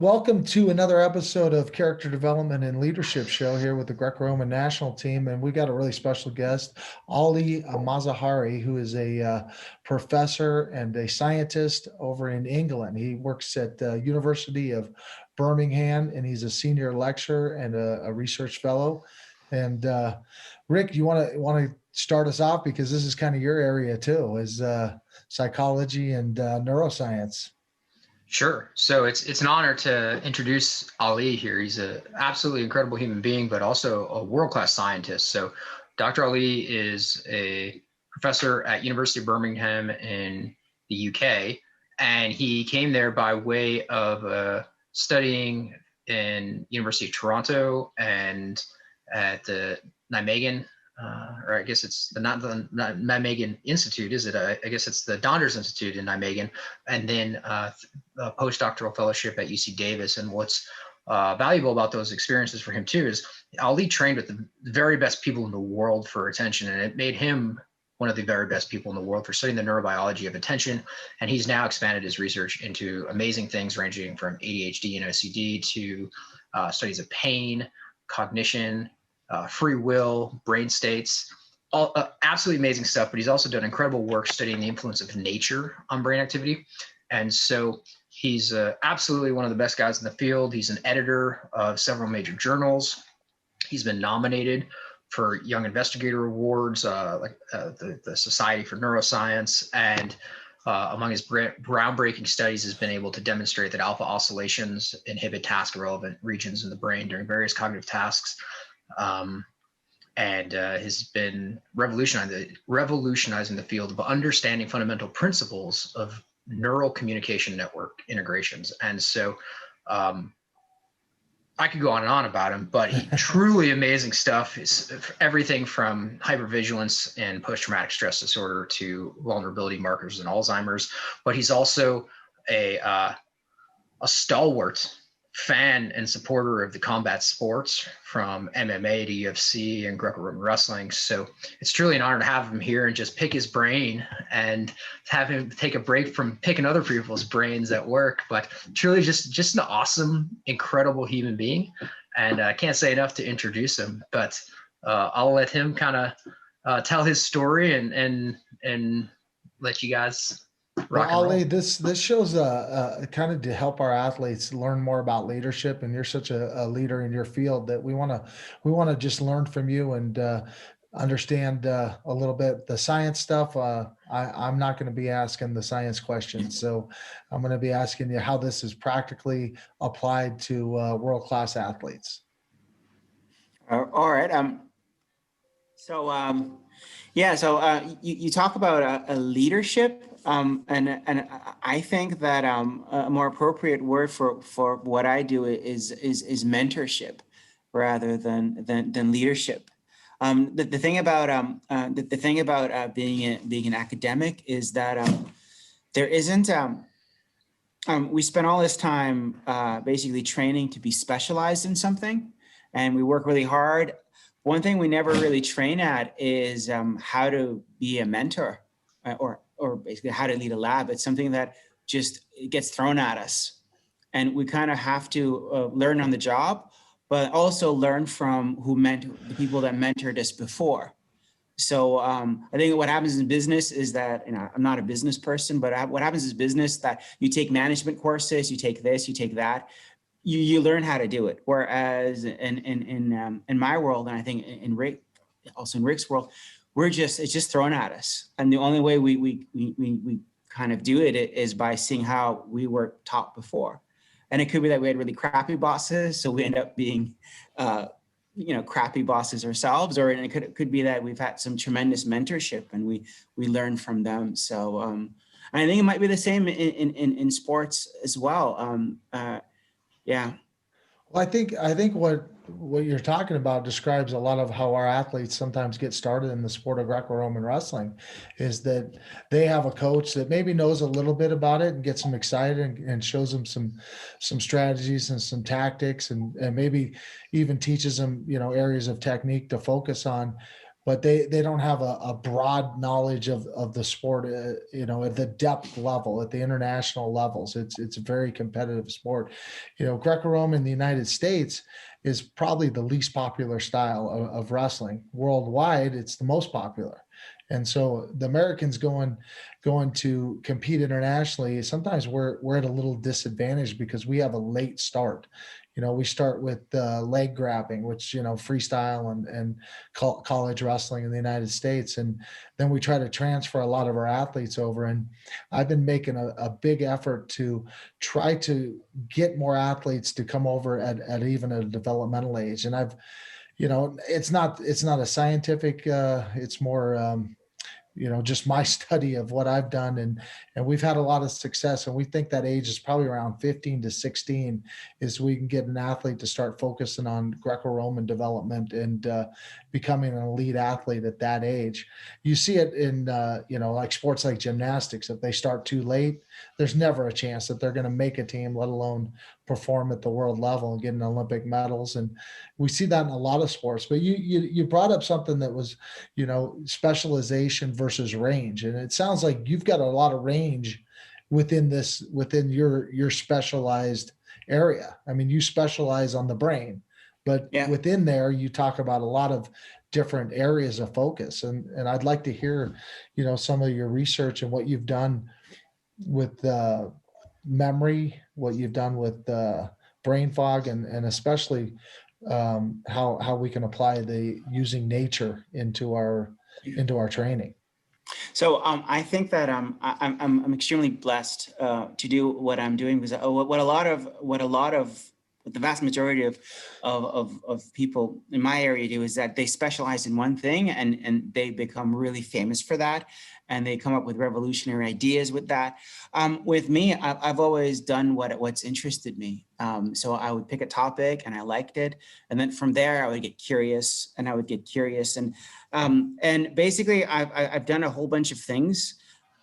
Welcome to another episode of Character Development and Leadership Show here with the Greco-Roman national team. And we got a really special guest, Ali Mazaheri, who is a professor and a scientist over in England. He works at the University of Birmingham, and he's a senior lecturer and a research fellow. And Rick, you want to start us off, because this is kind of your area too, is psychology and neuroscience. Sure. So it's an honor to introduce Ali here. He's an absolutely incredible human being, but also a world-class scientist. So Dr. Ali is a professor at University of Birmingham in the UK, and he came there by way of studying in University of Toronto and at the Nijmegen, or I guess it's not the Nijmegen Institute, is it? I guess it's the Donders Institute in Nijmegen, and then a postdoctoral fellowship at UC Davis. And what's valuable about those experiences for him too is Ali trained with the very best people in the world for attention, and it made him one of the very best people in the world for studying the neurobiology of attention. And he's now expanded his research into amazing things ranging from ADHD and OCD to studies of pain, cognition, free will, brain states, all absolutely amazing stuff. But he's also done incredible work studying the influence of nature on brain activity. And so he's absolutely one of the best guys in the field. He's an editor of several major journals. He's been nominated for Young Investigator Awards, like the Society for Neuroscience. And among his groundbreaking studies has been able to demonstrate that alpha oscillations inhibit task-relevant regions in the brain during various cognitive tasks. And has been revolutionizing the field of understanding fundamental principles of neural communication network integrations. And so I could go on and on about him, but truly amazing stuff. Is everything from hypervigilance and post-traumatic stress disorder to vulnerability markers in Alzheimer's. But he's also a stalwart fan and supporter of the combat sports, from MMA to UFC and Greco-Roman wrestling. So it's truly an honor to have him here and just pick his brain and have him take a break from picking other people's brains at work. But truly just an awesome, incredible human being. And I can't say enough to introduce him, but I'll let him kind of tell his story and let you guys Well, Ali, this shows kind of to help our athletes learn more about leadership, and you're such a leader in your field that we want to just learn from you and understand a little bit the science stuff. I'm not going to be asking the science questions, so I'm going to be asking you how this is practically applied to world-class athletes. All right. You talk about leadership. And I think that a more appropriate word for what I do is mentorship rather than leadership. The thing about being an academic is that there isn't we spend all this time basically training to be specialized in something, and we work really hard. One thing we never really train at is how to be a mentor or basically how to lead a lab. It's something that just gets thrown at us. And we kind of have to learn on the job, but also learn from the people that mentored us before. So I think what happens in business is that, I'm not a business person, but what happens is business that you take management courses, you take this, you take that, you learn how to do it. Whereas in my world, and I think in Rick's world, it's just thrown at us. And the only way we kind of do it is by seeing how we were taught before. And it could be that we had really crappy bosses, so we end up being, crappy bosses ourselves, or it could be that we've had some tremendous mentorship and we learn from them. So I think it might be the same in sports as well. Yeah. Well, I think what you're talking about describes a lot of how our athletes sometimes get started in the sport of Greco-Roman wrestling, is that they have a coach that maybe knows a little bit about it and gets them excited and shows them some strategies and some tactics and maybe even teaches them, areas of technique to focus on. but they don't have a broad knowledge of the sport, at the depth level, at the international levels. It's a very competitive sport. Greco-Roman in the United States is probably the least popular style of wrestling. Worldwide, it's the most popular. And so the Americans going to compete internationally, sometimes we're at a little disadvantage because we have a late start. We start with leg grabbing, which, freestyle and college wrestling in the United States. And then we try to transfer a lot of our athletes over. And I've been making a big effort to try to get more athletes to come over at even a developmental age. And it's not a scientific, it's more, just my study of what I've done. And we've had a lot of success. And we think that age is probably around 15 to 16 is we can get an athlete to start focusing on Greco-Roman development and becoming an elite athlete at that age. You see it in, like sports like gymnastics. If they start too late, there's never a chance that they're going to make a team, let alone perform at the world level and get an Olympic medals. And we see that in a lot of sports. But you brought up something that was, specialization versus range. And it sounds like you've got a lot of range within your specialized area. I mean, you specialize on the brain, but within there, you talk about a lot of different areas of focus. And I'd like to hear, some of your research and what you've done with memory, what you've done with brain fog, and especially how we can apply the using nature into our training. So I think that I'm extremely blessed to do what I'm doing, because what the vast majority of people in my area do is that they specialize in one thing and they become really famous for that, and they come up with revolutionary ideas with that. With me, I've always done what's interested me. So I would pick a topic and I liked it, and then from there I would get curious and basically I've done a whole bunch of things.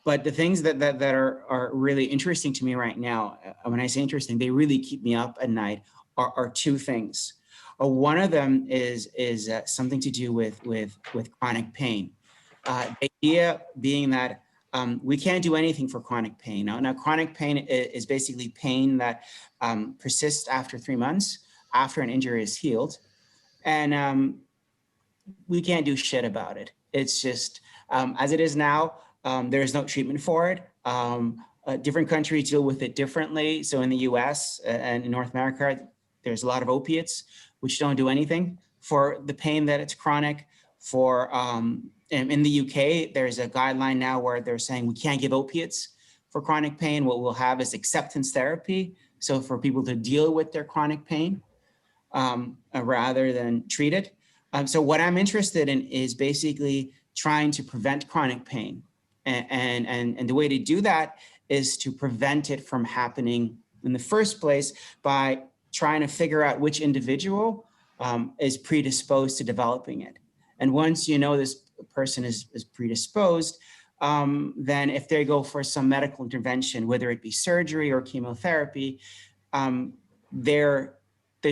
But the things that are really interesting to me right now, when I say interesting, they really keep me up at night, are two things. One of them is something to do with chronic pain. The idea being that we can't do anything for chronic pain. Now chronic pain is basically pain that persists after 3 months after an injury is healed, and we can't do shit about it. It's just as it is now. There is no treatment for it. Different countries deal with it differently. So in the US and in North America, there's a lot of opiates, which don't do anything for the pain that it's chronic. In the UK, there's a guideline now where they're saying we can't give opiates for chronic pain. What we'll have is acceptance therapy. So for people to deal with their chronic pain rather than treat it. So what I'm interested in is basically trying to prevent chronic pain. And the way to do that is to prevent it from happening in the first place by trying to figure out which individual is predisposed to developing it. And once you know this person is predisposed, then if they go for some medical intervention, whether it be surgery or chemotherapy, the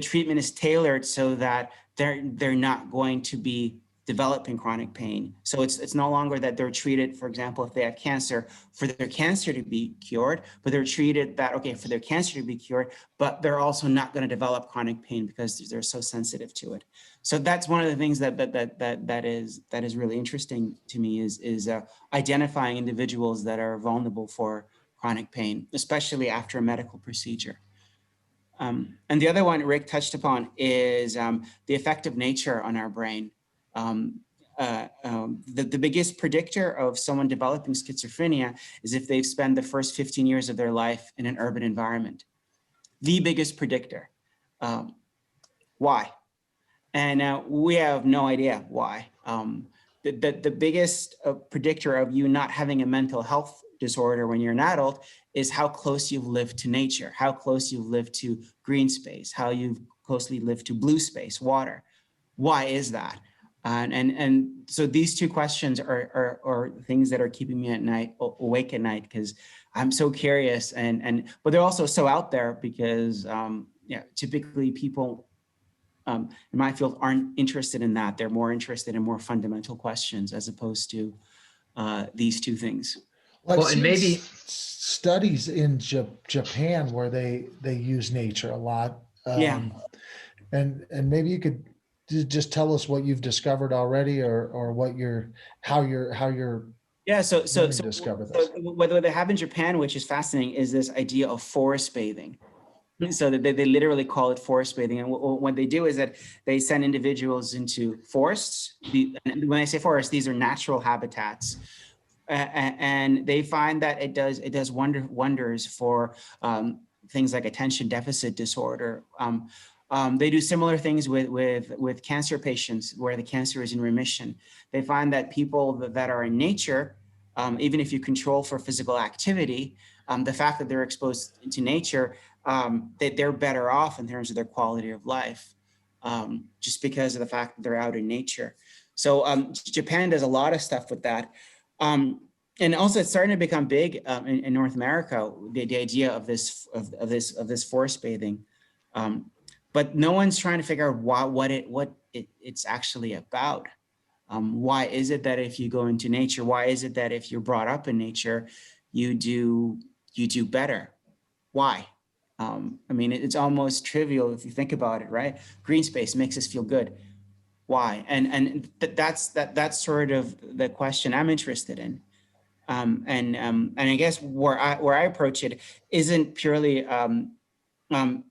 treatment is tailored so that they're not going to be developing chronic pain. So it's no longer that they're treated, for example, if they have cancer, for their cancer to be cured, but they're treated that, okay, for their cancer to be cured, but they're also not going to develop chronic pain because they're so sensitive to it. So that's one of the things that is really interesting to me is identifying individuals that are vulnerable for chronic pain, especially after a medical procedure. And the other one Rick touched upon is the effective nature on our brain. The biggest predictor of someone developing schizophrenia is if they've spent the first 15 years of their life in an urban environment. The biggest predictor. Why? And we have no idea why. The biggest predictor of you not having a mental health disorder when you're an adult is how close you've lived to nature, how close you've lived to green space, how you've closely lived to blue space, water. Why is that? And so these two questions are things that are keeping me at night, awake at night, because I'm so curious, but they're also so out there because typically people in my field aren't interested in that. They're more interested in more fundamental questions as opposed to these two things. Well, Well, and maybe studies in Japan where they use nature a lot. Yeah. And maybe you could just tell us what you've discovered already, or how you're Yeah, so discover this. what they have in Japan, which is fascinating, is this idea of forest bathing. So that they literally call it forest bathing. And what they do is that they send individuals into forests. And when I say forest, these are natural habitats. And they find that it does wonders for things like attention deficit disorder. They do similar things with cancer patients where the cancer is in remission. They find that people that are in nature, even if you control for physical activity, the fact that they're exposed to nature, that they're better off in terms of their quality of life, just because of the fact that they're out in nature. So Japan does a lot of stuff with that. And also it's starting to become big in North America, the idea of this forest bathing. But no one's trying to figure out what it's actually about. Why is it that if you go into nature, why is it that if you're brought up in nature, you do better? Why? I mean, it's almost trivial if you think about it, right? Green space makes us feel good. Why? And that's sort of the question I'm interested in. And I guess where I approach it isn't purely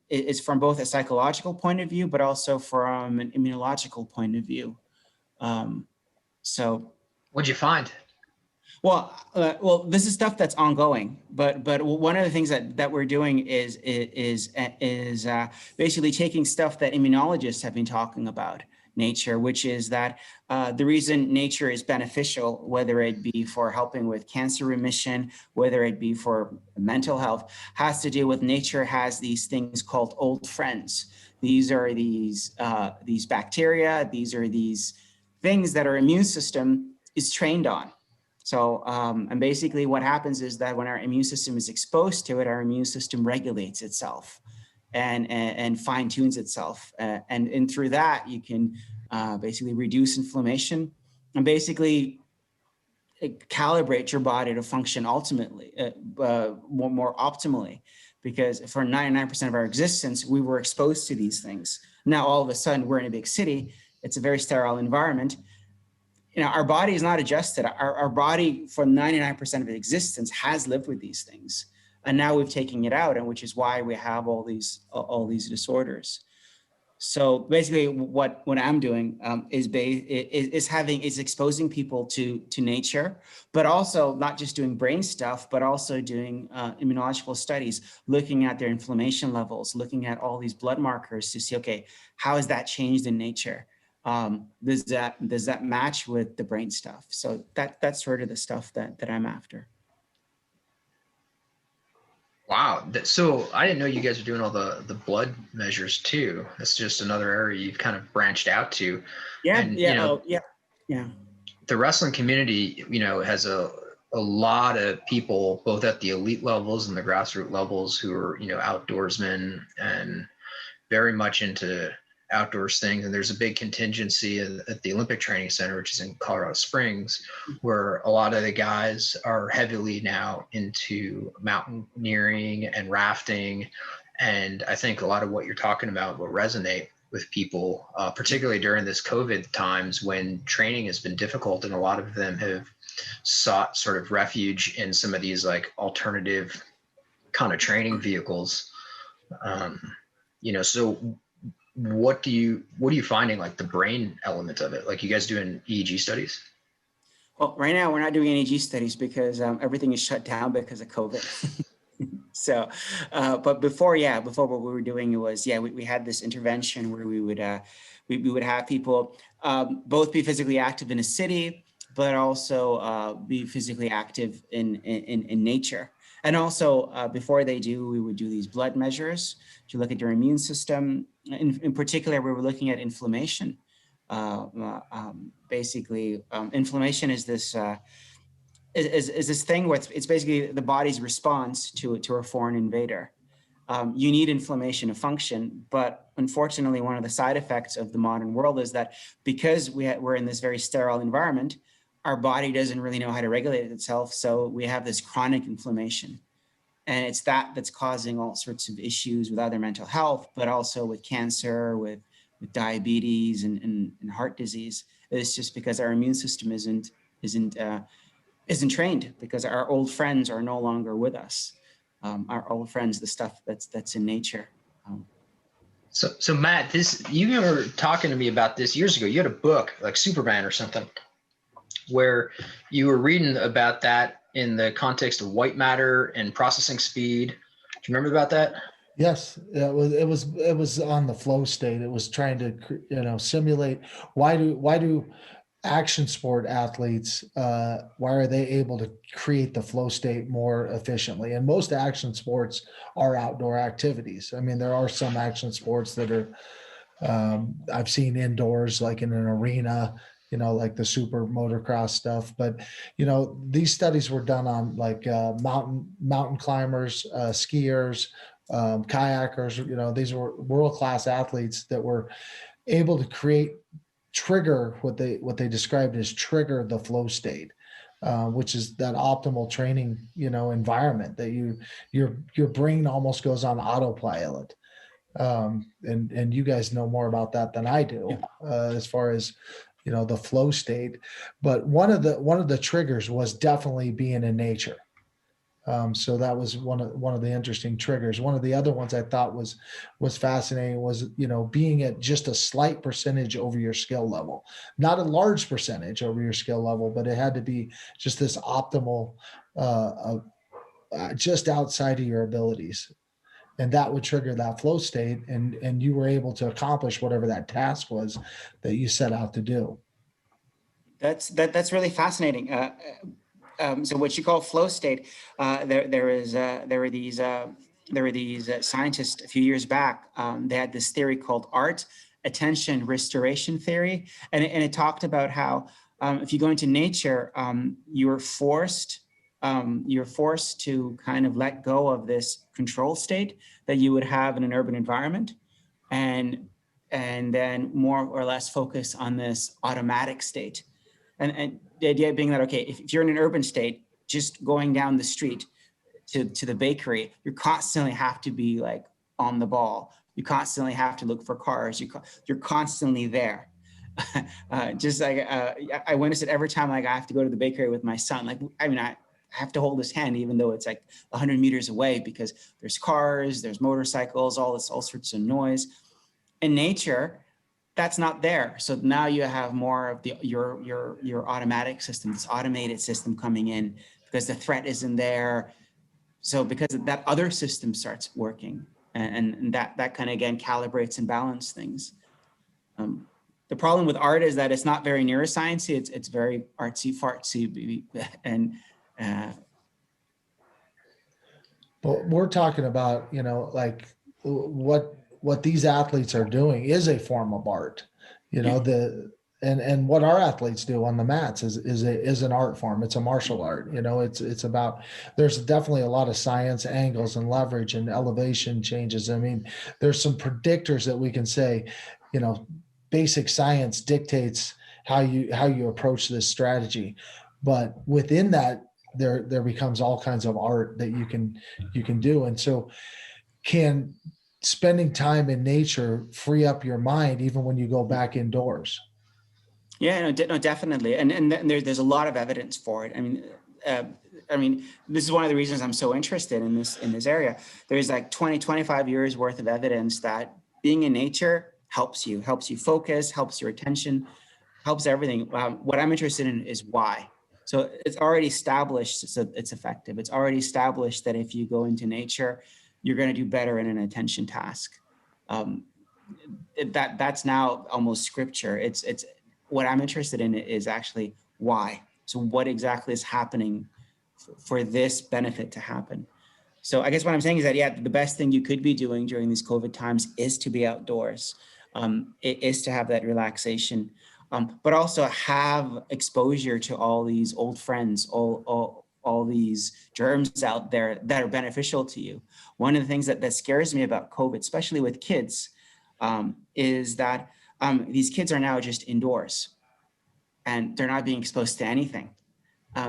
is from both a psychological point of view, but also from an immunological point of view. So, what'd you find? Well, this is stuff that's ongoing, but one of the things that we're doing is basically taking stuff that immunologists have been talking about nature, which is that the reason nature is beneficial, whether it be for helping with cancer remission, whether it be for mental health, has to do with nature has these things called old friends. These are these bacteria. These are these things that our immune system is trained on. So, and basically what happens is that when our immune system is exposed to it, our immune system regulates itself and fine tunes itself. And through that, you can basically reduce inflammation and basically calibrate your body to function ultimately, more optimally, because for 99% of our existence, we were exposed to these things. Now, all of a sudden, we're in a big city. It's a very sterile environment. You know, our body is not adjusted. Our body for 99% of its existence has lived with these things. And now we've taken it out, and which is why we have all these disorders. So basically what I'm doing is exposing people to nature, but also not just doing brain stuff, but also doing immunological studies, looking at their inflammation levels, looking at all these blood markers to see, okay, how has that changed in nature? Does that match with the brain stuff? So that's sort of the stuff that I'm after. Wow. So I didn't know you guys were doing all the blood measures too. That's just another area you've kind of branched out to. Yeah. And, yeah. you know, Yeah. The wrestling community, you know, has a lot of people, both at the elite levels and the grassroots levels, who are, you know, outdoorsmen and very much into outdoors things. And there's a big contingency at the Olympic Training Center, which is in Colorado Springs, where a lot of the guys are heavily now into mountaineering and rafting. And I think a lot of what you're talking about will resonate with people, particularly during this COVID times when training has been difficult, and a lot of them have sought sort of refuge in some of these like alternative kind of training vehicles. You know, so what are you finding, like the brain element of it? Like, you guys doing EEG studies? Well, right now we're not doing EEG studies because everything is shut down because of COVID. So, but before what we were doing was, we had this intervention where we would have people both be physically active in a city, but also be physically active in nature. And also before they do, we would do these blood measures to look at your immune system. In particular, we were looking at inflammation. Basically, inflammation is this is this thing where it's basically the body's response to a foreign invader. You need inflammation to function, but unfortunately, one of the side effects of the modern world is that because we're in this very sterile environment, our body doesn't really know how to regulate itself. So we have this chronic inflammation. And it's that's causing all sorts of issues with other mental health, but also with cancer, with diabetes and heart disease. It's just because our immune system isn't trained, because our old friends are no longer with us. Our old friends, the stuff that's in nature. So Matt, you were talking to me about this years ago. You had a book like Superman or something, where you were reading about that in the context of white matter and processing speed. Do you remember about that? Yes, it was on the flow state. It was trying to simulate why do action sport athletes, why are they able to create the flow state more efficiently? And most action sports are outdoor activities. I mean, there are some action sports that are I've seen indoors, like in an arena, like the super motocross stuff. But these studies were done on like mountain climbers, skiers, kayakers. These were world-class athletes that were able to trigger what they described as trigger the flow state, which is that optimal training environment that your brain almost goes on autopilot. And you guys know more about that than I do, as far as the flow state. But one of the triggers was definitely being in nature. So that was one of the interesting triggers. One of the other ones I thought was fascinating was being at just a slight percentage over your skill level, not a large percentage over your skill level, but it had to be just this optimal, just outside of your abilities, and that would trigger that flow state, and you were able to accomplish whatever that task was that you set out to do. That's really fascinating. So what you call flow state, there were these scientists a few years back. They had this theory called art attention restoration theory, and it talked about how if you go into nature, you're forced to kind of let go of this control state that you would have in an urban environment, and then more or less focus on this automatic state. And the idea being that, okay, if you're in an urban state, just going down the street to the bakery, you constantly have to be like on the ball. You constantly have to look for cars. You're constantly there. Just like I witness it every time. Like I have to go to the bakery with my son. Like I have to hold his hand, even though it's like 100 meters away, because there's cars, there's motorcycles, all sorts of noise. In nature, that's not there. So now you have more of your automatic system, this automated system coming in, because the threat isn't there. So because that other system starts working, and that kind of again calibrates and balances things. The problem with art is that it's not very neuroscience-y. It's very artsy fartsy, and But we're talking about like what these athletes are doing is a form of art. And what our athletes do on the mats is an art form. It's a martial art. It's about, there's definitely a lot of science angles and leverage and elevation changes. I mean, there's some predictors that we can say, basic science dictates how you approach this strategy, but within that there becomes all kinds of art that you can do. And so can spending time in nature free up your mind even when you go back indoors? Yeah, no, definitely. And there's a lot of evidence for it. I mean, this is one of the reasons I'm so interested in this area. There's like 25 years worth of evidence that being in nature helps you focus, helps your attention, helps everything. What I'm interested in is why. So it's already established, so it's effective. It's already established that if you go into nature, you're going to do better in an attention task. That's now almost scripture. It's what I'm interested in is actually why. So what exactly is happening for this benefit to happen? So I guess what I'm saying is that, yeah, the best thing you could be doing during these COVID times is to be outdoors. It is to have that relaxation, but also have exposure to all these old friends, all all these germs out there that are beneficial to you. One of the things that scares me about COVID, especially with kids, is that these kids are now just indoors and they're not being exposed to anything.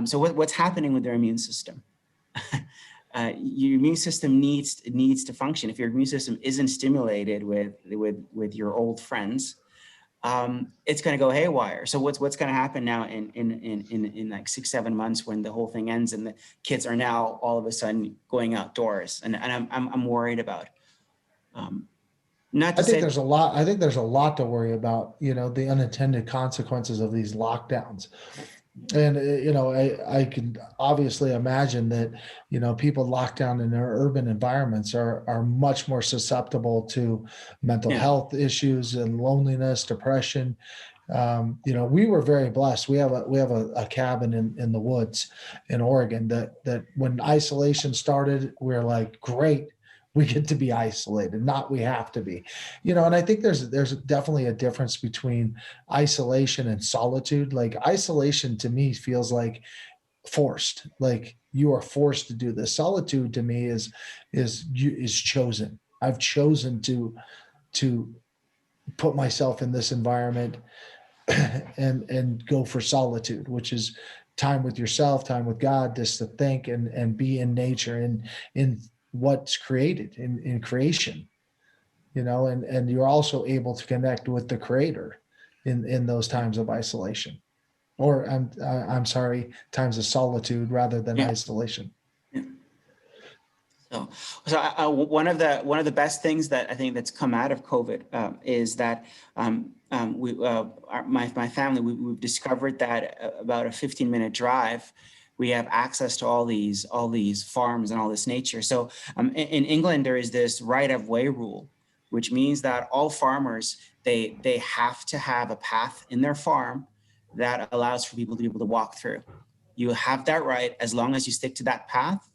So what's happening with their immune system? Your immune system needs to function. If your immune system isn't stimulated with your old friends, it's going to go haywire. So what's going to happen now in like 6-7 months when the whole thing ends and the kids are now all of a sudden going outdoors, and I'm worried about. Not to I think say there's a lot. I think there's a lot to worry about. You know, the unintended consequences of these lockdowns. And, you know, I can obviously imagine that, you know, people locked down in their urban environments are much more susceptible to mental health issues and loneliness, depression. You know, we were very blessed. We have a cabin in the woods in Oregon that when isolation started, we we're like, great, we get to be isolated, not we have to be, you know. And I think there's definitely a difference between isolation and solitude. Like isolation to me feels like forced, like you are forced to do this. Solitude to me is chosen. I've chosen to put myself in this environment and go for solitude, which is time with yourself, time with God, just to think and be in nature and in what's created in creation, you know, and you're also able to connect with the creator in those times of isolation, or I'm sorry, times of solitude rather than isolation. So one of the best things that I think that's come out of COVID is that my family, we've discovered that about a 15-minute drive, we have access to all these farms and all this nature. So in England, there is this right-of-way rule, which means that all farmers, they have to have a path in their farm that allows for people to be able to walk through. You have that right as long as you stick to that path.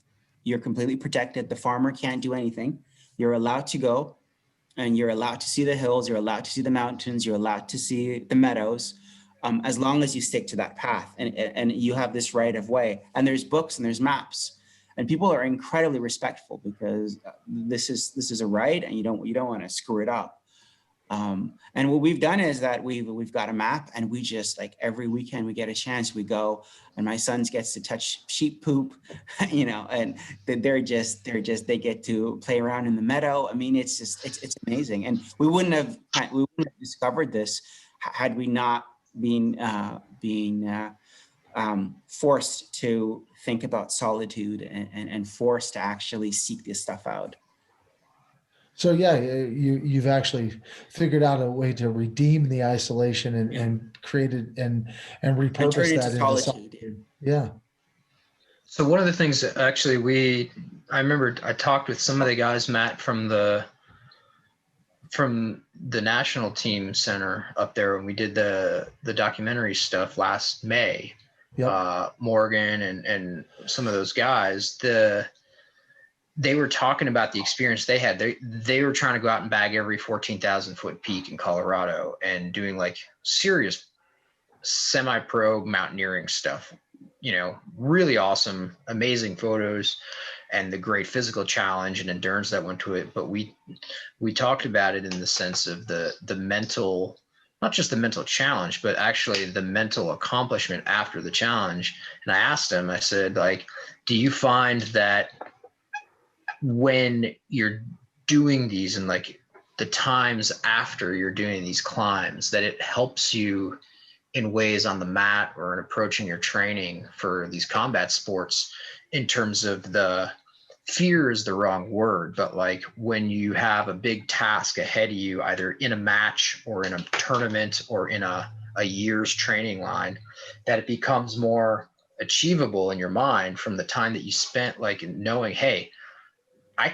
You're completely protected. The farmer can't do anything. You're allowed to go, and you're allowed to see the hills. You're allowed to see the mountains. You're allowed to see the meadows. As long as you stick to that path and you have this right of way, and there's books and there's maps, and people are incredibly respectful because this is a right and you don't want to screw it up. And what we've done is that we've got a map, and we just, like, every weekend we get a chance, we go, and my sons gets to touch sheep poop, you know, and they get to play around in the meadow. I mean, it's amazing. And we wouldn't have discovered this had we not being forced to think about solitude and forced to actually seek this stuff out. So yeah, you've actually figured out a way to redeem the isolation and created and repurpose that into solitude. Yeah. So one of the things that actually I remember I talked with some of the guys, Matt, from the national team center up there when we did the documentary stuff last May. Yep. Morgan and some of those guys, they were talking about the experience they had. They were trying to go out and bag every 14,000 foot peak in Colorado and doing like serious semi-pro mountaineering stuff, you know, really awesome, amazing photos and the great physical challenge and endurance that went to it. But we talked about it in the sense of the mental, not just the mental challenge, but actually the mental accomplishment after the challenge. And I asked him, I said, like, do you find that when you're doing these and like the times after you're doing these climbs, that it helps you in ways on the mat or in approaching your training for these combat sports, in terms of the fear is the wrong word, but like when you have a big task ahead of you, either in a match or in a tournament or in a year's training line, that it becomes more achievable in your mind from the time that you spent, like knowing, hey, I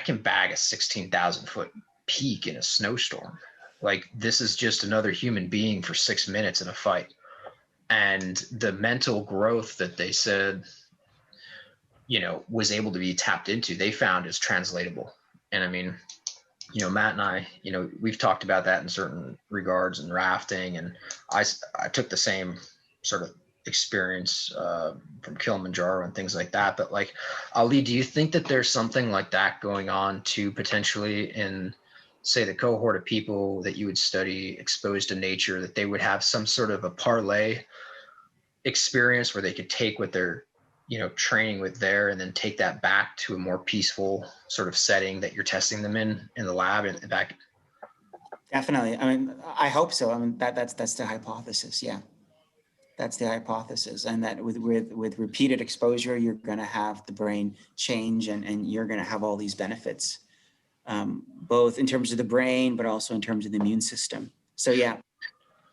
can bag a 16,000 foot peak in a snowstorm. Like, this is just another human being for 6 minutes in a fight. And the mental growth that they said, you know, was able to be tapped into, they found is translatable. And I mean, you know, Matt and I, you know, we've talked about that in certain regards in rafting, and I took the same sort of experience from Kilimanjaro and things like that. But like, Ali, do you think that there's something like that going on too, potentially in, say, the cohort of people that you would study exposed to nature, that they would have some sort of a parlay experience where they could take what they're, training with there and then take that back to a more peaceful sort of setting that you're testing them in the lab and back? Definitely. I mean, I hope so. I mean, that's the hypothesis. Yeah. That's the hypothesis. And that with repeated exposure, you're going to have the brain change and you're going to have all these benefits, both in terms of the brain, but also in terms of the immune system. So, yeah.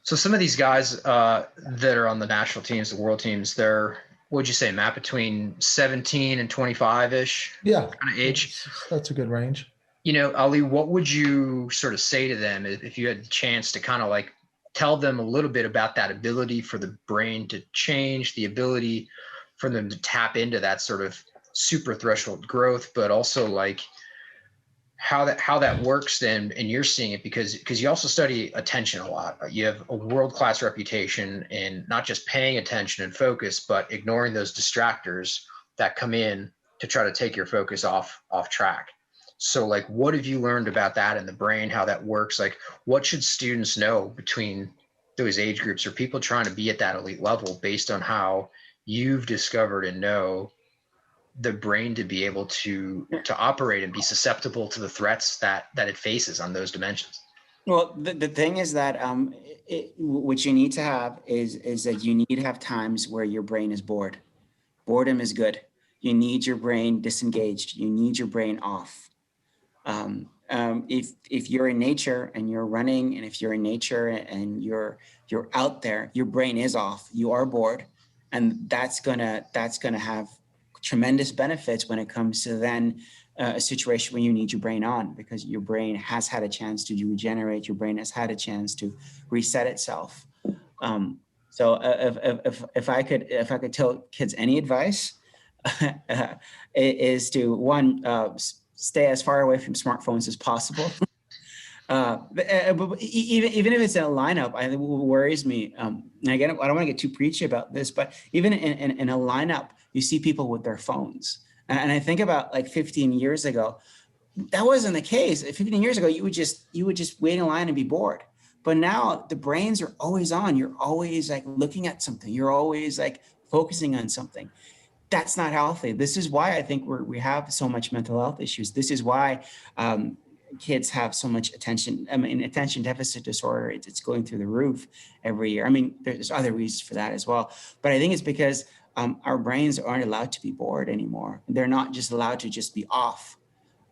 So some of these guys that are on the national teams, the world teams, they're, what'd you say, Matt, between 17 and 25-ish Yeah, kind of age? that's a good range. Ali, what would you sort of say to them if you had the chance to kind of like tell them a little bit about that ability for the brain to change, the ability for them to tap into that sort of super threshold growth, but also like how that works then, and you're seeing it because you also study attention a lot. You have a world-class reputation in not just paying attention and focus, but ignoring those distractors that come in to try to take your focus off track. So like, what have you learned about that in the brain, how that works? Like, what should students know between those age groups, or people trying to be at that elite level, based on how you've discovered and know the brain to be able to operate and be susceptible to the threats that it faces on those dimensions? Well, the thing is that what you need to have is that you need to have times where your brain is bored. Boredom is good. You need your brain disengaged. You need your brain off. If you're in nature and you're running, and if you're in nature and you're out there, your brain is off. You are bored, and that's gonna have tremendous benefits when it comes to then a situation where you need your brain on, because your brain has had a chance to regenerate. Your brain has had a chance to reset itself. So if I could tell kids any advice, is to one, stay as far away from smartphones as possible. But even if it's in a lineup, I think what worries me, and again, I don't want to get too preachy about this, but even in a lineup, you see people with their phones. And I think about like 15 years ago, that wasn't the case. 15 years ago, you would just wait in line and be bored. But now the brains are always on. You're always like looking at something. You're always like focusing on something. That's not healthy. This is why I think we have so much mental health issues. This is why kids have so much attention deficit disorder. It's going through the roof every year. I mean, there's other reasons for that as well. But I think it's because our brains aren't allowed to be bored anymore. They're not just allowed to just be off.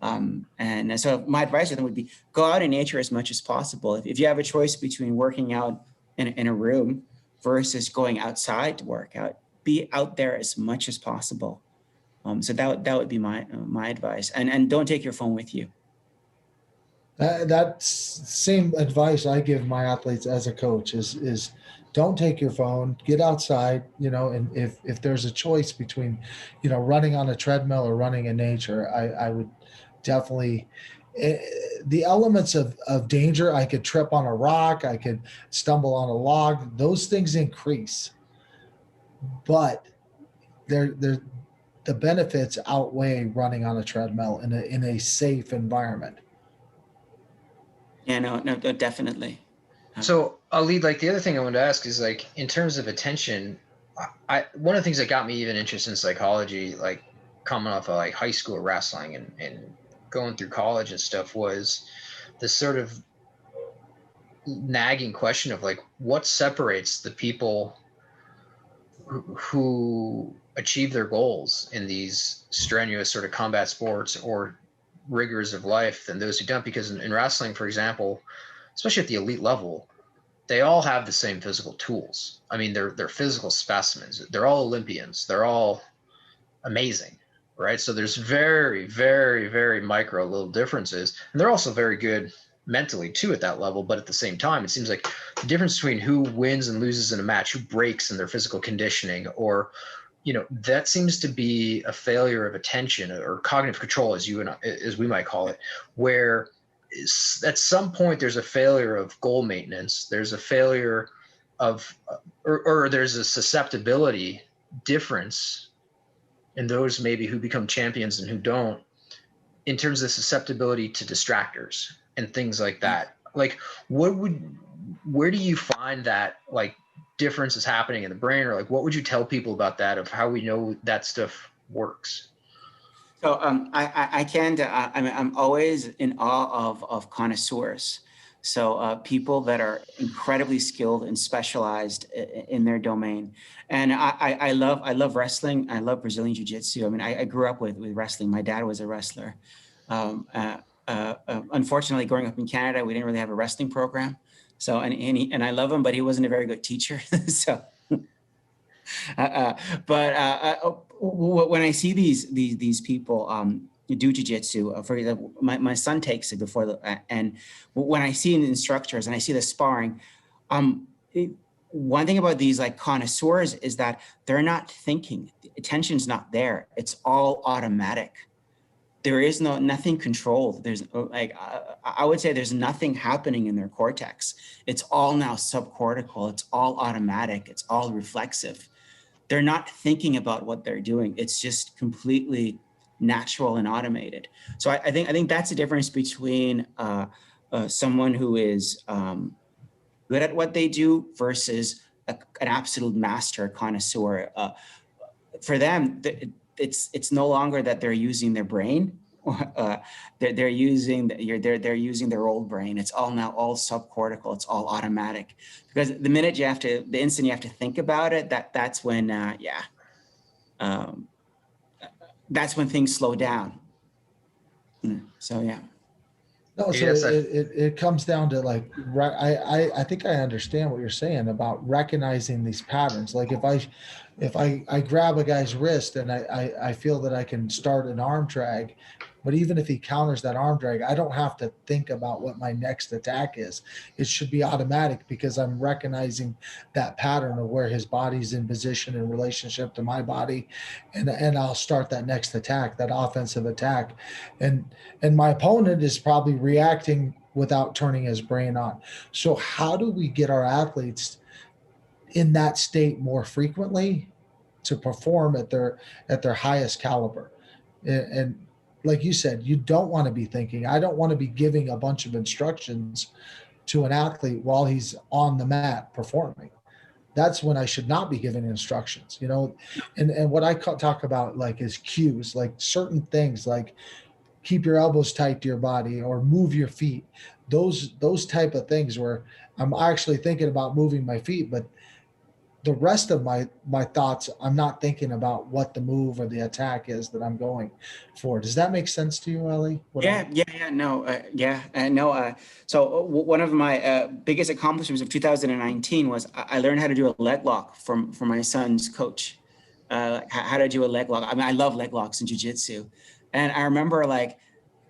And so my advice to them would be, go out in nature as much as possible. If you have a choice between working out in a room versus going outside to work out, be out there as much as possible. So that would be my advice. And don't take your phone with you. That's same advice I give my athletes as a coach is don't take your phone, get outside, and if there's a choice between, running on a treadmill or running in nature, I would definitely, the elements of danger, I could trip on a rock, I could stumble on a log, those things increase, but the benefits outweigh running on a treadmill in a safe environment. Yeah, no, definitely. So Ali, like the other thing I wanted to ask is like, in terms of attention, one of the things that got me even interested in psychology, like coming off of like high school wrestling and going through college and stuff, was this sort of nagging question of like, what separates the people who achieve their goals in these strenuous sort of combat sports or rigors of life than those who don't? Because in wrestling, for example, especially at the elite level, they all have the same physical tools. I mean, they're physical specimens. They're all Olympians. They're all amazing, right? So there's very, very, very micro little differences. And they're also very good mentally too at that level. But at the same time, it seems like the difference between who wins and loses in a match, who breaks in their physical conditioning, or that seems to be a failure of attention or cognitive control, as we might call it, where at some point there's a failure of goal maintenance. There's a failure or there's a susceptibility difference in those maybe who become champions and who don't, in terms of susceptibility to distractors and things like that. Like, where do you find that like difference is happening in the brain, or like what would you tell people about that, of how we know that stuff works? So I can't, I mean, I'm always in awe of connoisseurs. So people that are incredibly skilled and specialized in their domain. And I love wrestling. I love Brazilian Jiu-Jitsu. I mean, I grew up with wrestling. My dad was a wrestler. Unfortunately, growing up in Canada, we didn't really have a wrestling program. So, and I love him, but he wasn't a very good teacher. So, when I see these people do jiu-jitsu, for example, my son takes it before and when I see the instructors and I see the sparring, one thing about these like connoisseurs is that they're not thinking. The attention's not there. It's all automatic. There is nothing controlled. There's like, I would say there's nothing happening in their cortex. It's all now subcortical. It's all automatic. It's all reflexive. They're not thinking about what they're doing. It's just completely natural and automated. So I think that's the difference between someone who is good at what they do versus an absolute master, a connoisseur. For them, it's no longer that they're using their brain. They're using their old brain. It's all now all subcortical. It's all automatic. Because the instant you have to think about it, that's when that's when things slow down. So yeah. No, so it comes down to like, I think I understand what you're saying about recognizing these patterns. Like if I grab a guy's wrist and I feel that I can start an arm drag, but even if he counters that arm drag, I don't have to think about what my next attack is. It should be automatic because I'm recognizing that pattern of where his body's in position in relationship to my body, and I'll start that next attack, that offensive attack, and my opponent is probably reacting without turning his brain on. So how do we get our athletes in that state more frequently to perform at their highest caliber? And like you said, you don't want to be thinking. I don't want to be giving a bunch of instructions to an athlete while he's on the mat performing. That's when I should not be giving instructions, you know. And what I talk about like is cues, like certain things like keep your elbows tight to your body or move your feet. Those type of things where I'm actually thinking about moving my feet, but the rest of my thoughts, I'm not thinking about what the move or the attack is that I'm going for. Does that make sense to you, Ellie? So one of my biggest accomplishments of 2019 was I learned how to do a leg lock from my son's coach. How to do a leg lock. I mean, I love leg locks in jiu-jitsu. And I remember like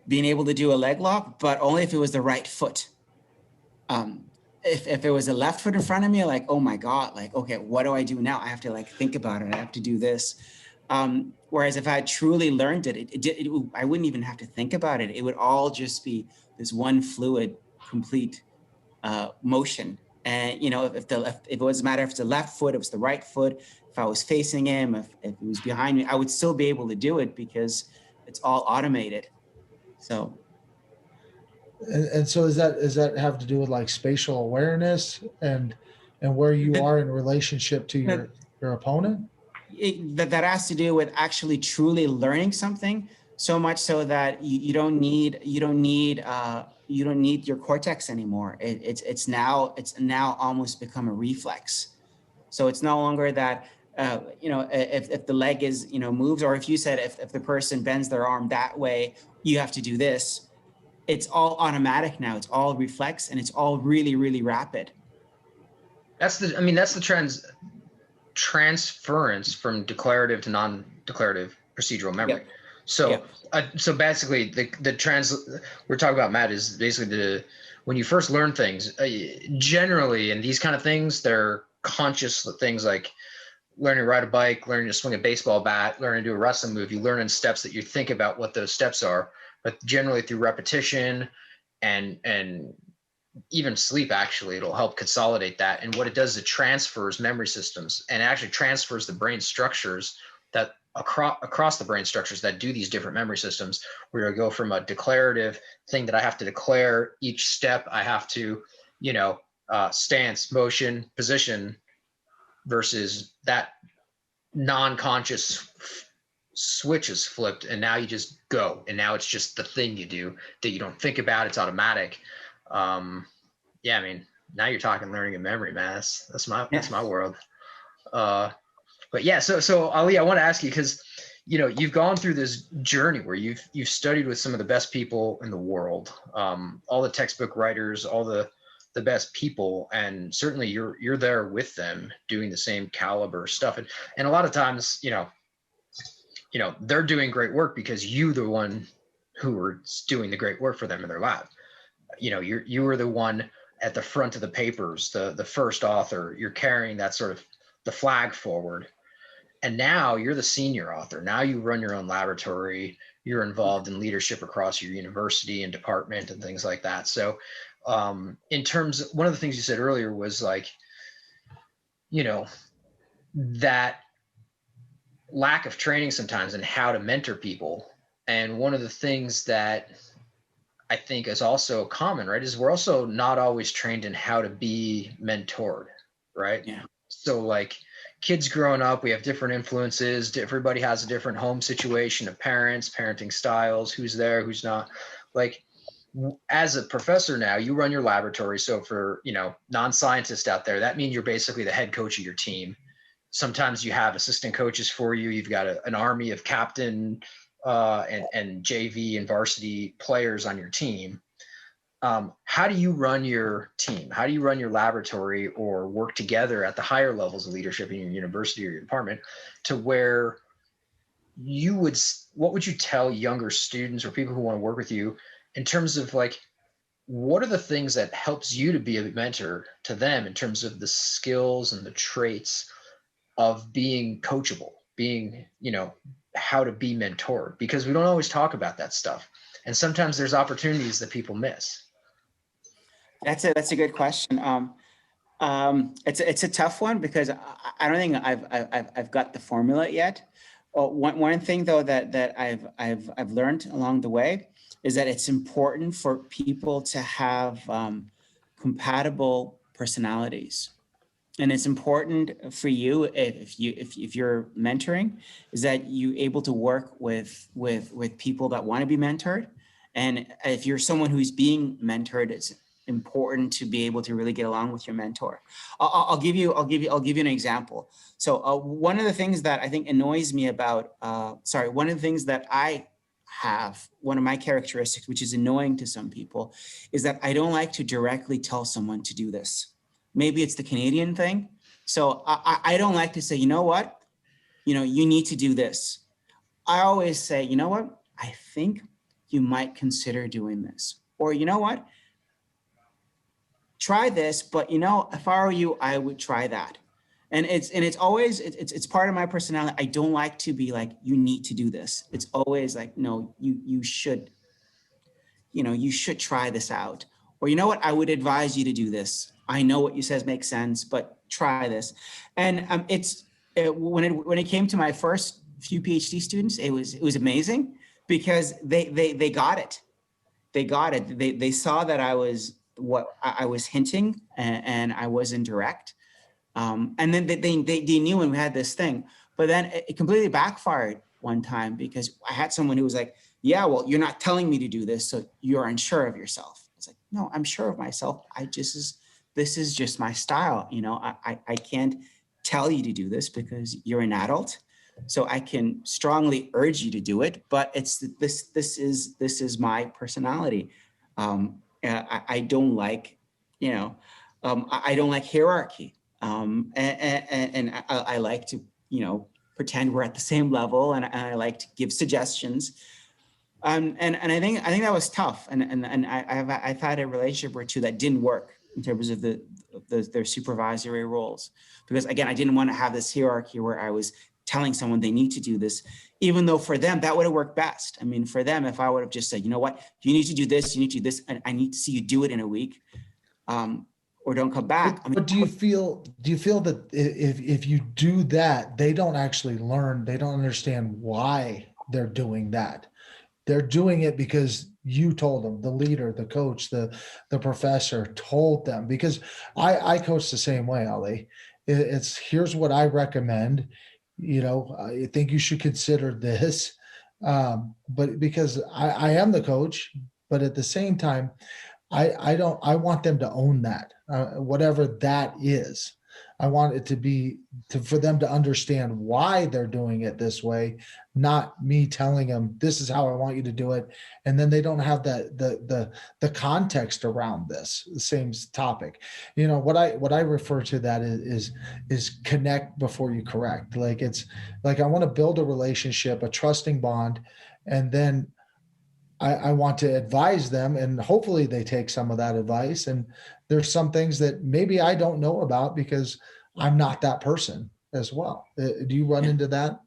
being able to do a leg lock, but only if it was the right foot. If it was a left foot in front of me, like, oh my God, like, okay, what do I do now? I have to like think about it. I have to do this. Whereas if I had truly learned it, I wouldn't even have to think about it. It would all just be this one fluid, complete motion. And you know, if it was a matter if it's the left foot, if it's the right foot, if I was facing him, if it was behind me, I would still be able to do it because it's all automated. So. And so does that have to do with like spatial awareness and where you are in relationship to your opponent? That has to do with actually truly learning something, so much so that you don't need your cortex anymore. It's now almost become a reflex. So it's no longer that if the leg is moves, or if you said if the person bends their arm that way, you have to do this. It's all automatic now. It's all reflex, and it's all really, really rapid. That's the transference from declarative to non-declarative procedural memory. Yep. So basically, we're talking about, Matt, is basically when you first learn things. Generally, in these kind of things, they're conscious things like learning to ride a bike, learning to swing a baseball bat, learning to do a wrestling move. You learn in steps that you think about what those steps are. But generally through repetition and even sleep, actually, it'll help consolidate that. And what it does is it transfers memory systems and actually transfers the brain structures that across the brain structures that do these different memory systems, where you go from a declarative thing that I have to declare each step, I have to, stance, motion, position, versus that non-conscious switch is flipped, and now you just go, and now it's just the thing you do that you don't think about, it's automatic. Yeah, I mean, now you're talking learning and memory, man. That's my world. But yeah, so Ali, I want to ask you, because you've gone through this journey where you've studied with some of the best people in the world, all the textbook writers, all the best people, and certainly you're there with them doing the same caliber stuff, and a lot of times, they're doing great work because you the one who are doing the great work for them in their lab. You were the one at the front of the papers, the first author. You're carrying that sort of the flag forward. And now you're the senior author. Now you run your own laboratory. You're involved in leadership across your university and department and things like that. So in terms of, one of the things you said earlier was like, that lack of training sometimes in how to mentor people. And one of the things that I think is also common, right, is we're also not always trained in how to be mentored, right? Yeah. So like kids growing up, we have different influences. Everybody has a different home situation of parents, parenting styles, who's there, who's not. Like, as a professor now, you run your laboratory. So for, non-scientists out there, that means you're basically the head coach of your team. Sometimes you have assistant coaches for you. You've got an army of captain and JV and varsity players on your team. How do you run your team? How do you run your laboratory or work together at the higher levels of leadership in your university or your department to where what would you tell younger students or people who want to work with you in terms of like, what are the things that helps you to be a mentor to them in terms of the skills and the traits of being coachable, being, how to be mentored? Because we don't always talk about that stuff. And sometimes there's opportunities that people miss. That's a good question. It's a tough one because I don't think I've got the formula yet. One thing though that I've learned along the way is that it's important for people to have compatible personalities. And it's important for you if you're mentoring, is that you able to work with people that want to be mentored. And if you're someone who's being mentored, it's important to be able to really get along with your mentor. I'll give you an example. So one of the things that I think annoys me about, one of the things that I have, one of my characteristics, which is annoying to some people, is that I don't like to directly tell someone to do this. Maybe it's the Canadian thing. So I don't like to say, you know what, you need to do this. I always say, you know what, I think you might consider doing this. Or you know what, try this, but if I were you, I would try that. And it's always, it's part of my personality. I don't like to be like, you need to do this. It's always like, no, you should try this out. Or you know what, I would advise you to do this. I know what you says makes sense, but try this. And when it came to my first few PhD students, it was amazing because they got it. They got it. They saw that I was what I was hinting and I wasn't direct. And then they knew when we had this thing, but then it completely backfired one time because I had someone who was like, yeah, well, you're not telling me to do this, so you're unsure of yourself. It's like, no, I'm sure of myself. This is just my style. I can't tell you to do this because you're an adult. So I can strongly urge you to do it, but this is my personality. I don't like, I don't like hierarchy. And I like to, pretend we're at the same level, and I like to give suggestions. And I think that was tough. And I've had a relationship or two that didn't work in terms of their supervisory roles, because again, I didn't want to have this hierarchy where I was telling someone they need to do this, even though for them that would have worked best. I mean, for them, if I would have just said, you know what, you need to do this, you need to do this, and I need to see you do it in a week, or don't come back. I mean, But do you feel that if you do that, they don't actually learn, they don't understand why they're doing that? They're doing it because you told them, the leader, the coach, the professor told them. Because I coach the same way, Ali. It's here's what I recommend. I think you should consider this. But because I am the coach, but at the same time, I want them to own that, whatever that is. I want it to be for them to understand why they're doing it this way, not me telling them this is how I want you to do it, and then they don't have the context around this the same topic. What I refer to that is connect before you correct. Like it's like I want to build a relationship, a trusting bond, and then I want to advise them, and hopefully they take some of that advice. And there's some things that maybe I don't know about because I'm not that person as well. Do you run into that?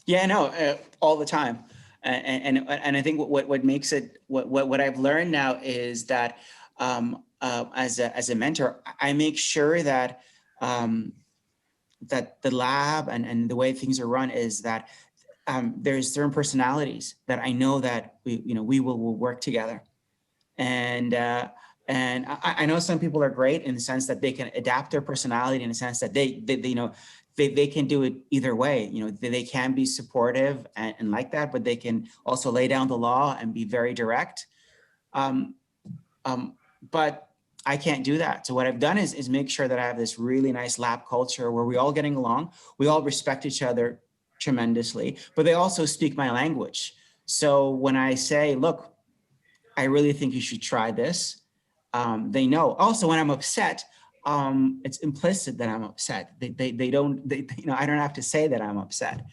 Yeah, no, all the time. And I think what makes it, what I've learned now is that as a mentor, I make sure that that the lab and the way things are run is that there's certain personalities that I know that we will work together. And I know some people are great in the sense that they can adapt their personality in the sense that they can do it either way. They can be supportive and like that, but they can also lay down the law and be very direct. But I can't do that. So what I've done is make sure that I have this really nice lab culture where we're all getting along. We all respect each other tremendously, but they also speak my language. So when I say, look, I really think you should try this, they know. Also, when I'm upset, it's implicit that I'm upset. They don't, I don't have to say that I'm upset.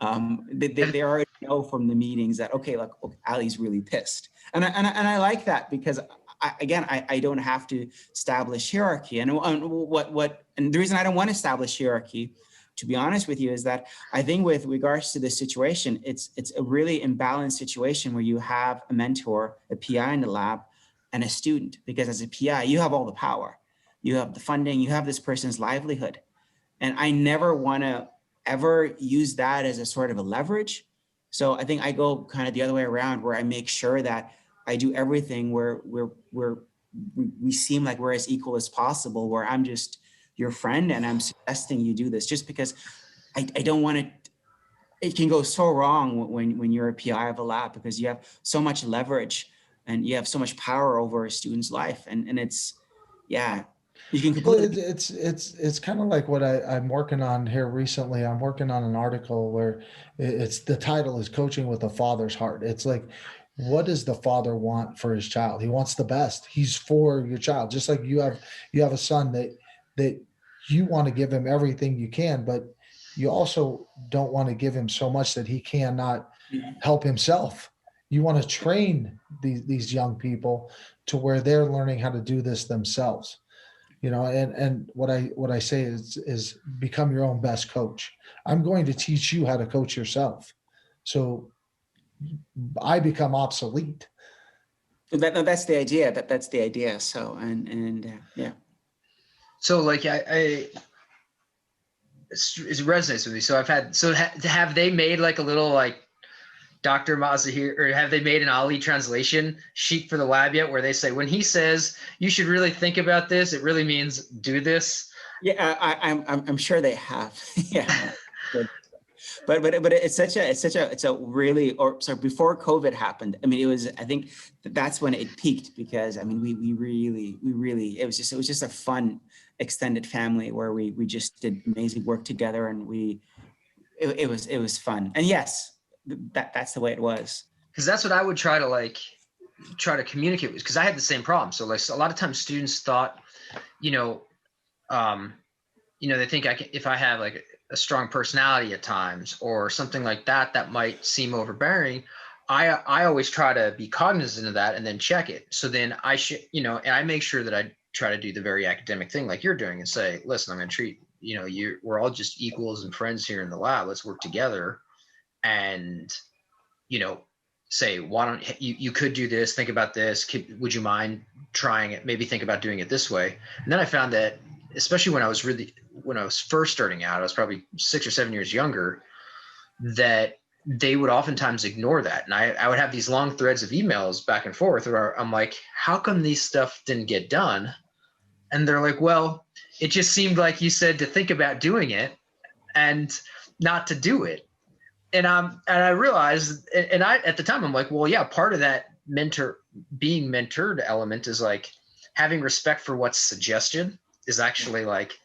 They already know from the meetings that, okay, look, Ali's really pissed. And I like that because I don't have to establish hierarchy. And the reason I don't want to establish hierarchy, to be honest with you, is that I think with regards to this situation, it's a really imbalanced situation where you have a mentor, a PI in the lab, and a student. Because as a PI, you have all the power. You have the funding, you have this person's livelihood. And I never want to ever use that as a sort of a leverage. So I think I go kind of the other way around, where I make sure that I do everything where we seem like we're as equal as possible, where I'm just your friend and I'm suggesting you do this just because I don't want it. It can go so wrong when you're a PI of a lab because you have so much leverage and you have so much power over a student's life. And it's, yeah, you can completely. Well, it's kind of like what I'm working on here recently. I'm working on an article where it's the title is Coaching with a Father's Heart. It's like, what does the father want for his child? He wants the best. He's for your child. Just like you have a son that you want to give him everything you can, but you also don't want to give him so much that he cannot help himself. You want to train these young people to where they're learning how to do this themselves. And what I say is become your own best coach. I'm going to teach you how to coach yourself. So I become obsolete. That's the idea. That's the idea. So, yeah. So like it resonates with me. So have they made like a little like Dr. Mazaheri, or have they made an Ali translation sheet for the lab yet, where they say when he says you should really think about this, it really means do this? Yeah, I'm sure they have. Yeah, but it's a really, before COVID happened. I mean, I think that's when it peaked because I mean we really it was just a fun extended family where we just did amazing work together and it was fun. And yes, that's the way it was. Because that's what I would try to communicate with, because I had the same problem. So like a lot of times students thought, they think if I have like a strong personality at times or something like that, that might seem overbearing. I always try to be cognizant of that and then check it. So then I should, and I make sure that I try to do the very academic thing like you're doing and say, listen, I'm going to treat, we're all just equals and friends here in the lab. Let's work together. And, say, why don't you could do this, think about this, would you mind trying it, maybe think about doing it this way. And then I found that, especially when I was first starting out, I was probably 6 or 7 years younger, that they would oftentimes ignore that. And I would have these long threads of emails back and forth where I'm like, how come these stuff didn't get done? And they're like, well, it just seemed like you said to think about doing it and not to do it. And I realized, and I, at the time, I'm like, well, yeah, part of that being mentored element is like having respect for what's suggested is actually like,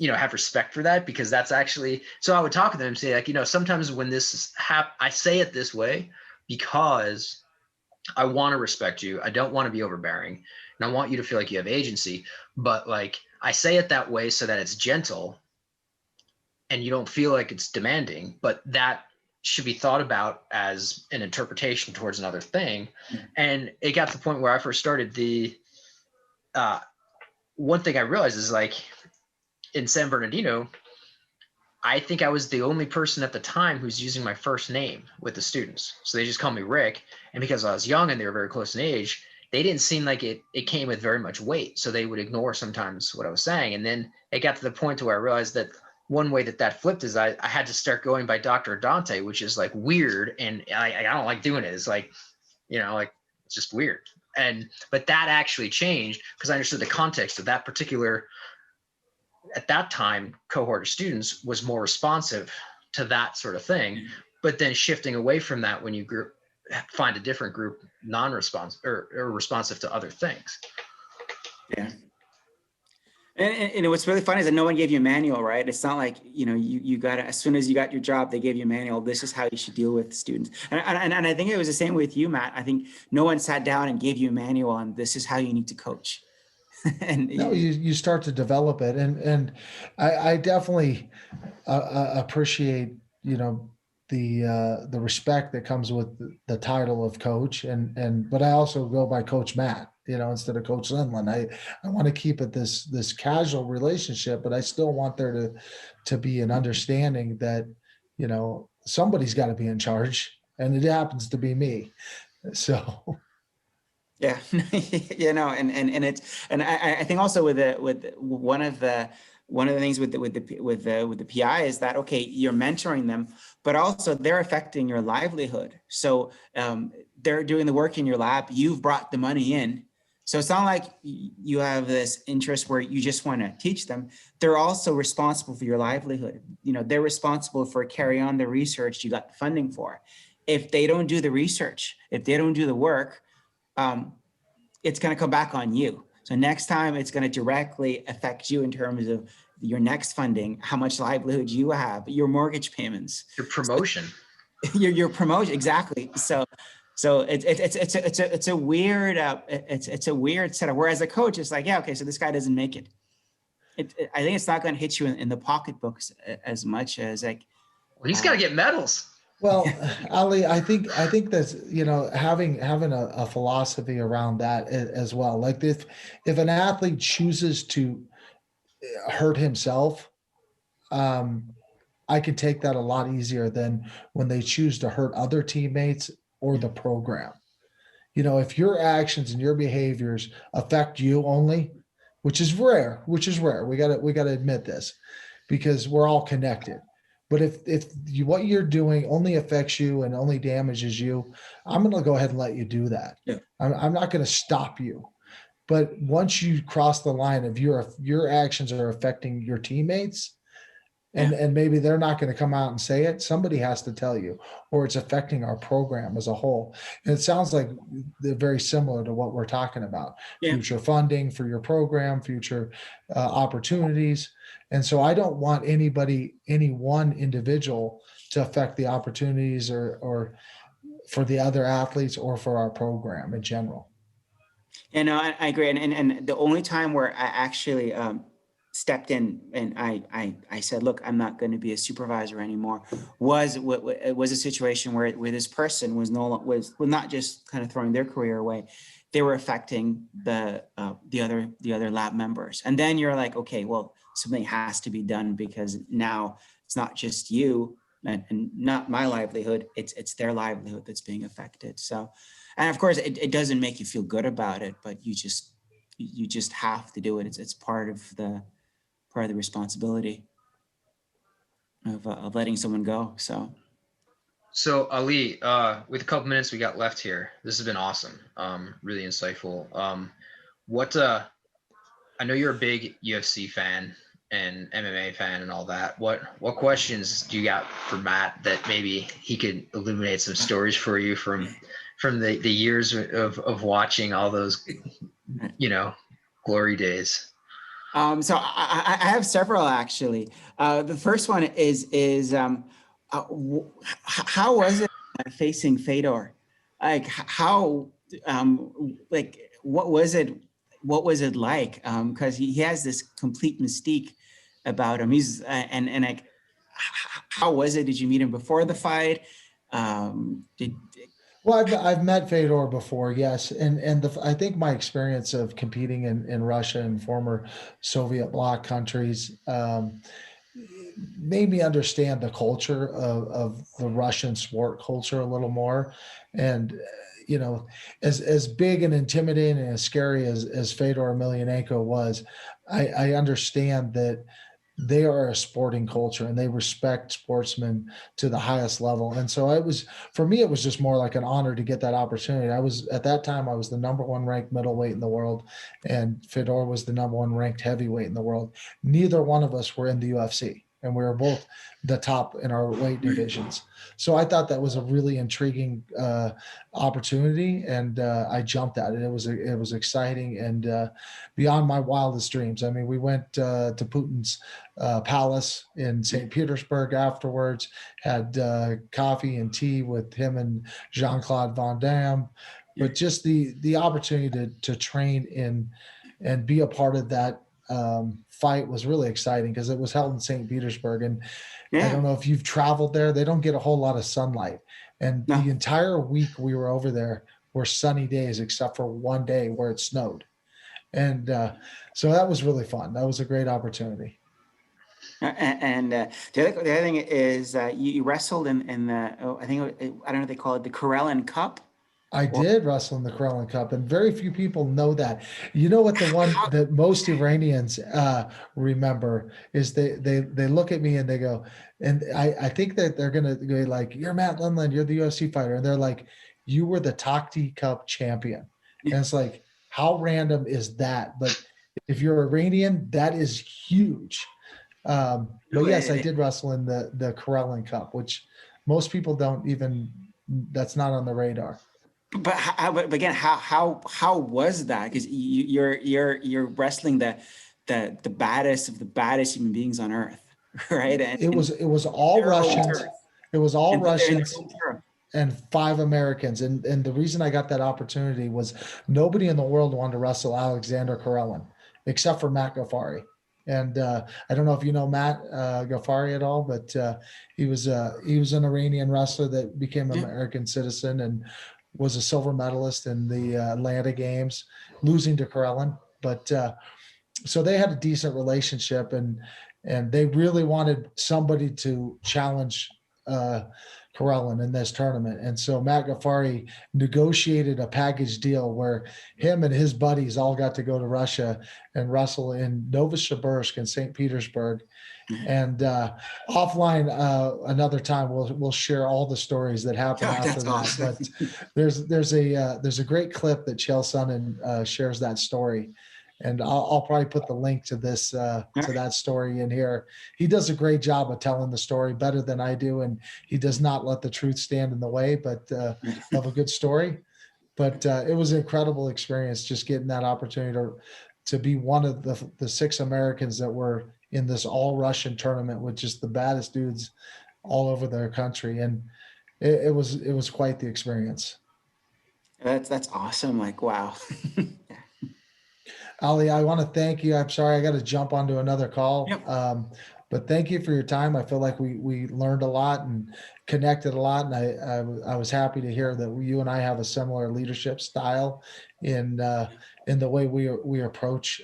have respect for that, because that's actually, so I would talk to them and say, like, sometimes when this is I say it this way because I want to respect you. I don't want to be overbearing, and I want you to feel like you have agency, but like I say it that way so that it's gentle and you don't feel like it's demanding, but that should be thought about as an interpretation towards another thing. And it got to the point where I first started, one thing I realized is, like, in San Bernardino, I think I was the only person at the time who's using my first name with the students. So they just call me Rick. And because I was young and they were very close in age, they didn't seem like it came with very much weight. So they would ignore sometimes what I was saying. And then it got to the point where I realized that one way that flipped is I had to start going by Dr. Dante, which is like weird. And I don't like doing it. It's like, like it's just weird. But that actually changed because I understood the context of that particular, at that time, cohort of students was more responsive to that sort of thing. But then shifting away from that when you find a different group non-responsive or responsive to other things. Yeah. And what's really funny is that no one gave you a manual, right? It's not like, you got to, as soon as you got your job, they gave you a manual. This is how you should deal with students. And I think it was the same with you, Matt. I think no one sat down and gave you a manual and this is how you need to coach. And no, you start to develop it. And I definitely appreciate, the respect that comes with the title of coach. But I also go by Coach Matt, instead of Coach Lindland. I want to keep it this casual relationship, but I still want there to be an understanding that, somebody's got to be in charge, and it happens to be me. So. Yeah, and I think also with one of the things with the PI is that, okay, you're mentoring them, but also they're affecting your livelihood. So they're doing the work in your lab. You've brought the money in. So it's not like you have this interest where you just want to teach them. They're also responsible for your livelihood. They're responsible for carry on the research you got funding for. If they don't do the research, if they don't do the work, it's going to come back on you. So next time it's going to directly affect you in terms of your next funding, how much livelihood you have, your mortgage payments, your promotion, your promotion. Exactly. So it's a weird, it's a weird setup. Whereas a coach is like, yeah, okay, so this guy doesn't make it. I think it's not going to hit you in the pocketbooks as much as like, well, he's got to get medals. Well, Ali, I think that's, having a philosophy around that as well. Like if an athlete chooses to hurt himself, I can take that a lot easier than when they choose to hurt other teammates or the program. If your actions and your behaviors affect you only, which is rare, we gotta admit this, because we're all connected. But if what you're doing only affects you and only damages you, I'm going to go ahead and let you do that. Yeah. I'm not going to stop you. But once you cross the line of your actions are affecting your teammates, and maybe they're not going to come out and say it, somebody has to tell you, or it's affecting our program as a whole. And it sounds like they're very similar to what we're talking about. Yeah. Future funding for your program, future opportunities. And so I don't want any one individual to affect the opportunities or for the other athletes or for our program in general. Yeah, no, I agree. And the only time where I actually stepped in and I said, look, I'm not going to be a supervisor anymore, was a situation where this person was not just kind of throwing their career away. They were affecting the other lab members. And then you're like, okay, well, something has to be done, because now it's not just you, and not my livelihood, it's their livelihood that's being affected. So, and of course it doesn't make you feel good about it, but you just have to do it. It's part of the responsibility of letting someone go. So Ali, with a couple minutes we got left here, this has been awesome. Really insightful. What I know you're a big UFC fan and MMA fan and all that. What questions do you got for Matt that maybe he could illuminate some stories for you from the years of watching all those, glory days? So I have several actually. The first one is how was it facing Fedor? Like how what was it? What was it like? Because he has this complete mystique about him. He's and like, how was it? Did you meet him before the fight? Well, I've met Fedor before, yes, and I think my experience of competing in Russia and former Soviet bloc countries made me understand the culture of the Russian sport culture a little more, and as big and intimidating and as scary as Fedor Emelianenko was, I understand that they are a sporting culture and they respect sportsmen to the highest level. And so for me, it was just more like an honor to get that opportunity. At that time, I was the number one ranked middleweight in the world, and Fedor was the number one ranked heavyweight in the world. Neither one of us were in the UFC, and we were both the top in our weight divisions. So I thought that was a really intriguing opportunity, and I jumped at it. It was exciting and beyond my wildest dreams. I mean, we went to Putin's palace in St. Petersburg afterwards, had coffee and tea with him and Jean-Claude Van Damme, but just the opportunity to train in and be a part of that fight was really exciting because it was held in St. Petersburg. And I don't know if you've traveled there, they don't get a whole lot of sunlight. And the entire week we were over there were sunny days, except for one day where it snowed. And so that was really fun. That was a great opportunity. And the other thing is you wrestled in the, I don't know if they call it the Karelin Cup. I did wrestle in the Kremlin Cup, and very few people know that. You know what? The one that most Iranians remember is they look at me and they go, and I think that they're gonna go like, "You're Matt Lindland, you're the UFC fighter," and they're like, "You were the Takhti Cup champion," and it's like, how random is that? But if you're Iranian, that is huge. But yes, I did wrestle in the Karelin Cup, which most people don't even. That's not on the radar. But again, how was that? Because you're wrestling the baddest of the baddest human beings on earth, right? And it was all Russians. It was all Russians and 5 Americans. And the reason I got that opportunity was nobody in the world wanted to wrestle Alexander Karelin except for Matt Ghaffari. And I don't know if you know Matt Ghaffari at all, but he was an Iranian wrestler that became an American citizen and was a silver medalist in the Atlanta Games, losing to Karelin. But so they had a decent relationship, and they really wanted somebody to challenge Karelin in this tournament. And so Matt Ghaffari negotiated a package deal where him and his buddies all got to go to Russia and wrestle in Novosibirsk in St. Petersburg. And offline, another time we'll share all the stories that happened after that. Awesome. But there's a great clip that Chael Sonnen shares that story, and I'll probably put the link to this to that story in here. He does a great job of telling the story, better than I do, and he does not let the truth stand in the way, but of a good story. But it was an incredible experience just getting that opportunity to be one of the 6 Americans that were in this all Russian tournament with just the baddest dudes all over their country. And it was quite the experience. That's awesome. Like, wow. Ali, I want to thank you. I'm sorry, I got to jump onto another call. Yep. But thank you for your time. I feel like we learned a lot and connected a lot. And I was happy to hear that you and I have a similar leadership style in the way we approach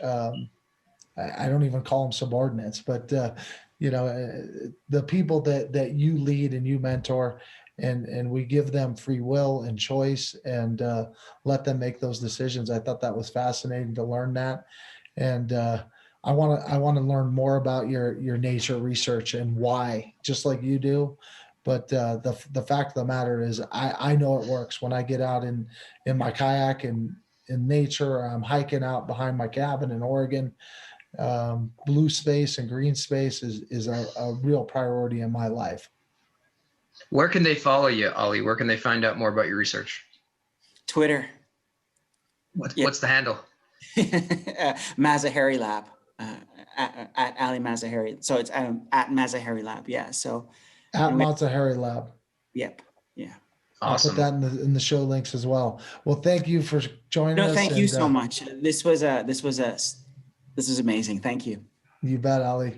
I don't even call them subordinates, but the people that you lead and you mentor, and we give them free will and choice, and let them make those decisions. I thought that was fascinating to learn that, and I want to learn more about your nature research and why, just like you do. But the fact of the matter is, I know it works when I get out in my kayak and in nature. I'm hiking out behind my cabin in Oregon. Blue space and green space is a real priority in my life. Where can they follow you, Ali? Where can they find out more about your research? Twitter. What's the handle? Mazaheri Lab, at Ali Mazaheri. So it's at Mazaheri Lab. Yeah. So At Mazaheri Lab. Yep. Yeah. Awesome. I'll put that in the show links as well. Well, thank you for joining us. No, thank you so much. This was amazing. Thank you. You bet, Ali.